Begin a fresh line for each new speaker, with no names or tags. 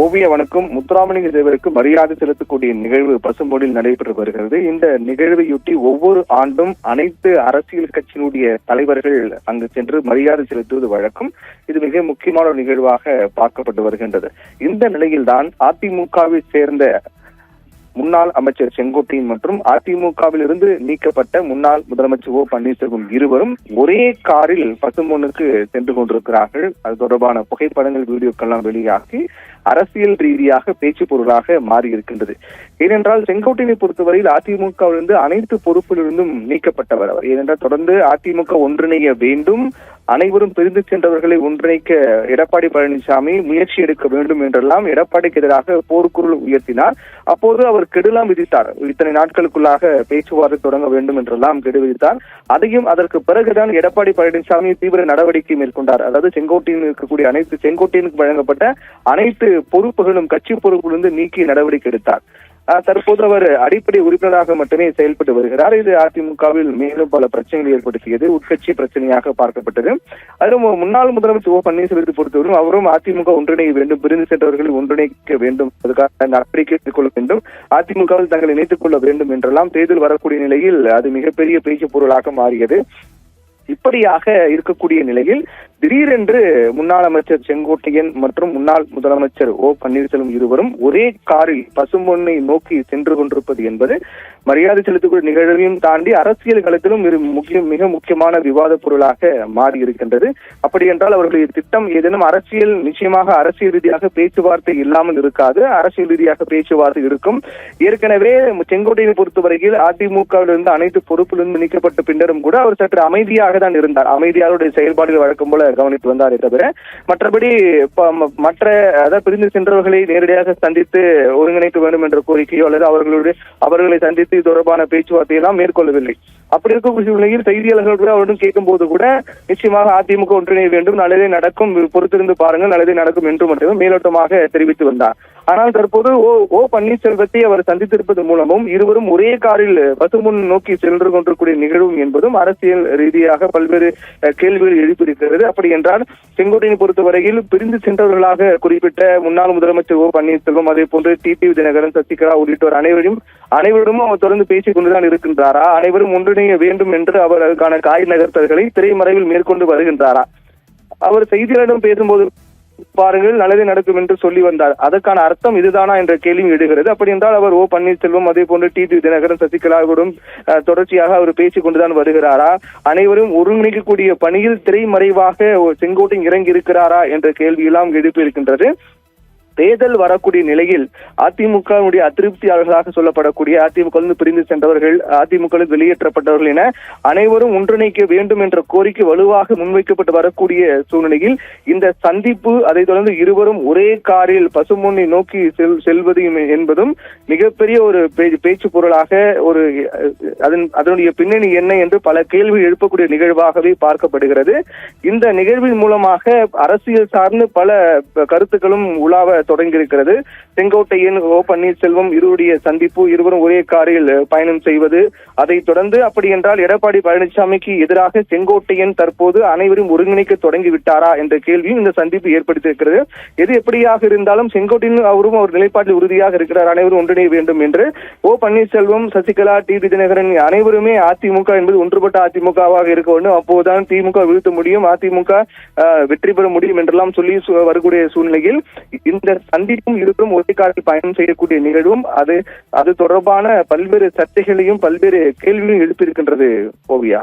ஓவிய வணக்கம். முத்துராமலிங்க தேவருக்கு மரியாதை செலுத்தக்கூடிய நிகழ்வு பசும்பொன்னில் நடைபெற்று வருகிறது. இந்த நிகழ்வையொட்டி ஒவ்வொரு ஆண்டும் அனைத்து அரசியல் கட்சியினுடைய தலைவர்கள் அங்கு சென்று மரியாதை செலுத்துவது வழக்கம். இது மிக முக்கியமான ஒரு நிகழ்வாக பார்க்கப்பட்டு வருகின்றது. இந்த நிலையில்தான் அதிமுகவை சேர்ந்த முன்னாள் அமைச்சர் செங்கோட்டையன் மற்றும் அதிமுகவில் இருந்து நீக்கப்பட்ட முன்னாள் முதலமைச்சர் ஓ பன்னீர்செல்வம் இருவரும் ஒரே காரில் பசும்பொன்னுக்கு சென்று கொண்டிருக்கிறார்கள். அது தொடர்பான புகைப்படங்கள், வீடியோக்கள் எல்லாம் வெளியாகி அரசியல் ரீதியாக பேச்சு பொருளாக மாறி இருக்கின்றது. ஏனென்றால் செங்கோட்டையனை பொறுத்தவரையில் அதிமுகவிலிருந்து அனைத்து பொறுப்பிலிருந்தும் நீக்கப்பட்டவர் அவர். ஏனென்றால் தொடர்ந்து அதிமுக ஒன்றிணைய வேண்டும், அனைவரும் பிரிந்து சென்றவர்களை ஒன்றிணைக்க எடப்பாடி பழனிசாமி முயற்சி எடுக்க வேண்டும் என்றெல்லாம் எடப்பாடிக்கு எதிராக போர்க்குரல் உயர்த்தினார். அப்போது அவர் கெடுலாம் விதித்தார். இத்தனை நாட்களுக்குள்ளாக பேச்சுவார்த்தை தொடங்க வேண்டும் என்றெல்லாம் கெடு விதித்தார். அதையும் அதற்கு பிறகுதான் எடப்பாடி பழனிசாமி தீவிர நடவடிக்கை மேற்கொண்டார். அதாவது செங்கோட்டையன் இருக்கக்கூடிய செங்கோட்டையனுக்கு வழங்கப்பட்ட அனைத்து பொறுப்புகளும் கட்சி பொறுப்பிலிருந்து நீக்கி நடவடிக்கை எடுத்தார். தற்போது அவர் அடிப்படை உறுப்பினராக மட்டுமே செயல்பட்டு வருகிறார். இது அதிமுகவில் மேலும் பல பிரச்சனைகள் ஏற்படுத்தியது. உட்கட்சி பிரச்சனையாக பார்க்கப்பட்டது. அதிலும் முன்னாள் முதலமைச்சர் ஓ பன்னீர்செல்வத்தை பொறுத்தவரையும் அவரும் அதிமுக ஒன்றிணைய வேண்டும், பிரிந்து சென்றவர்களை ஒன்றிணைக்க வேண்டும், அதுக்காக நடவடிக்கை எடுத்துக்கொள்ள வேண்டும், அதிமுகவில் தங்களை இணைத்துக் கொள்ள வேண்டும் என்றெல்லாம் தேர்தல் வரக்கூடிய நிலையில் அது மிகப்பெரிய பேச்சு பொருளாக மாறியது. இப்படியாக இருக்கக்கூடிய நிலையில் திடீரென்று முன்னாள் அமைச்சர் செங்கோட்டையன் மற்றும் முன்னாள் முதலமைச்சர் ஓ பன்னீர்செல்வம் இருவரும் ஒரே காரில் பசும்பொன்னை நோக்கி சென்று கொண்டிருப்பது என்பது மரியாதை செலுத்தக்கூடிய நிகழ்வையும் தாண்டி அரசியல் களத்திலும் மிக முக்கியமான விவாத பொருளாக மாறி இருக்கின்றது. அப்படி என்றால் அவர்களுடைய திட்டம் ஏதேனும் நிச்சயமாக அரசியல் ரீதியாக பேச்சுவார்த்தை இல்லாமல் இருக்காது. அரசியல் ரீதியாக பேச்சுவார்த்தை இருக்கும். ஏற்கனவே செங்கோட்டையனை பொறுத்தவரையில் அதிமுகவிலிருந்து அனைத்து பொறுப்பிலிருந்து நீக்கப்பட்ட பின்னரும் கூட அவர் சற்று அமைதியாக தான் இருந்தார். அமைதியாருடைய செயல்பாடுகள் வழக்கம் போல கவனித்து வந்தாரே தவிர மற்றபடி பிரிந்து சென்றவர்களை நேரடியாக சந்தித்து ஒருங்கிணைக்க வேண்டும் என்ற கோரிக்கையோ அல்லது அவர்களை சந்தித்து இது தொடர்பான பேச்சுவார்த்தை எல்லாம் மேற்கொள்ளவில்லை. அப்படி இருக்கக்கூடிய நிலையில் செய்தியாளர்கள் கூட அவரிடம் கேட்கும் போது கூட நிச்சயமாக அதிமுக ஒன்றிணைய வேண்டும், நல்லதே நடக்கும், பொறுத்திருந்து பாருங்கள், நல்லதே நடக்கும் என்று மட்டுமே மேலோட்டமாக தெரிவித்து வந்தார். ஆனால் தற்போது ஓ பன்னீர்செல்வத்தை அவர் சந்தித்திருப்பது மூலமும் இருவரும் ஒரே காரில் பசும்பொன் நோக்கி சென்று கொண்டிருக்கூடிய நிகழ்வும் என்பதும் அரசியல் ரீதியாக பல்வேறு கேள்விகள் எழுப்பியிருக்கிறது. அப்படி என்றால் செங்கோட்டையனை பொறுத்தவரையில் பிரிந்து சென்றவர்களாக குறிப்பிட்ட முன்னாள் முதலமைச்சர் ஓ பன்னீர்செல்வம், அதே போன்று டிடிவி தினகரன், சசிகலா உள்ளிட்டோர் அனைவரும் அவர் தொடர்ந்து பேசிக் கொண்டுதான் இருக்கின்றாரா? அனைவரும் ஒன்றிணைய வேண்டும் என்று அவர் அதற்கான காய் நகர்த்தல்களை திரைமறைவில் மேற்கொண்டு வருகின்றாரா? அவர் செய்தியாளரிடம் பேசும்போது பாருங்கள், நல்லதே நடக்கும் என்று சொல்லி வந்தார். அதற்கான அர்த்தம் இதுதானா என்ற கேள்வி எழுகிறது. அப்படி என்றால் அவர் ஓ பன்னீர்செல்வம், அதே போன்று டிடிவி தினகரன், சசிகலாவுடன் தொடர்ச்சியாக அவர் பேசிக் கொண்டுதான் வருகிறாரா? அனைவரும் ஒருங்கிணைக்கக்கூடிய பணியில் திரைமறைவாக செங்கோட்டையன் இறங்கி இருக்கிறாரா என்ற கேள்வியெல்லாம் எழுப்பியிருக்கின்றது. தேர்தல் வரக்கூடிய நிலையில் அதிமுகவுடைய அதிருப்தியாளர்களாக சொல்லப்படக்கூடிய அதிமுக பிரிந்து சென்றவர்கள், அதிமுக வெளியேற்றப்பட்டவர்கள் என அனைவரும் ஒன்றிணைக்க வேண்டும் என்ற கோரிக்கை வலுவாக முன்வைக்கப்பட்டு வரக்கூடிய சூழ்நிலையில் இந்த சந்திப்பு, அதை தொடர்ந்து இருவரும் ஒரே காரில் பசும்பொன்னை நோக்கி செல்வது என்பதும் மிகப்பெரிய ஒரு பேச்சு பொருளாக அதனுடைய பின்னணி என்ன என்று பல கேள்வி எழுப்பக்கூடிய நிகழ்வாகவே பார்க்கப்படுகிறது. இந்த நிகழ்வின் மூலமாக அரசியல் சார்ந்து பல கருத்துக்களும் உலாவ தொடங்கியிருக்கிறது. செங்கோட்டையன், ஓ பன்னீர்செல்வம் இருவருடைய சந்திப்பு, இருவரும் ஒரே காரில் பயணம் செய்வது, அதை தொடர்ந்து அப்படி என்றால் எடப்பாடி பழனிசாமிக்கு எதிராக செங்கோட்டையன் தற்போது அனைவரும் ஒருங்கிணைக்க தொடங்கிவிட்டாரா என்ற கேள்வியும் இந்த சந்திப்பு ஏற்படுத்தியிருக்கிறது. எது எப்படியாக இருந்தாலும் செங்கோட்டையன் அவரும் ஒரு நிலைப்பாட்டில் உறுதியாக இருக்கிறார், அனைவரும் ஒன்றிணைய வேண்டும் என்று. ஓ பன்னீர்செல்வம், சசிகலா, டிடி தினகரன் அனைவருமே அதிமுக என்பது ஒன்றுபட்ட அதிமுகவாக இருக்க வேண்டும், அப்போதுதான் திமுக வீழ்த்த முடியும், அதிமுக வெற்றி பெற முடியும் என்றெல்லாம் சொல்லி வரக்கூடிய சூழ்நிலையில் இந்த சந்திப்பும் இருக்கும் ஒரே காலத்தில் பயணம் செய்யக்கூடிய நிகழ்வும் அது தொடர்பான பல்வேறு சர்ச்சைகளையும் பல்வேறு கேள்விகளையும் எழுப்பியிருக்கின்றது. ஓவியா.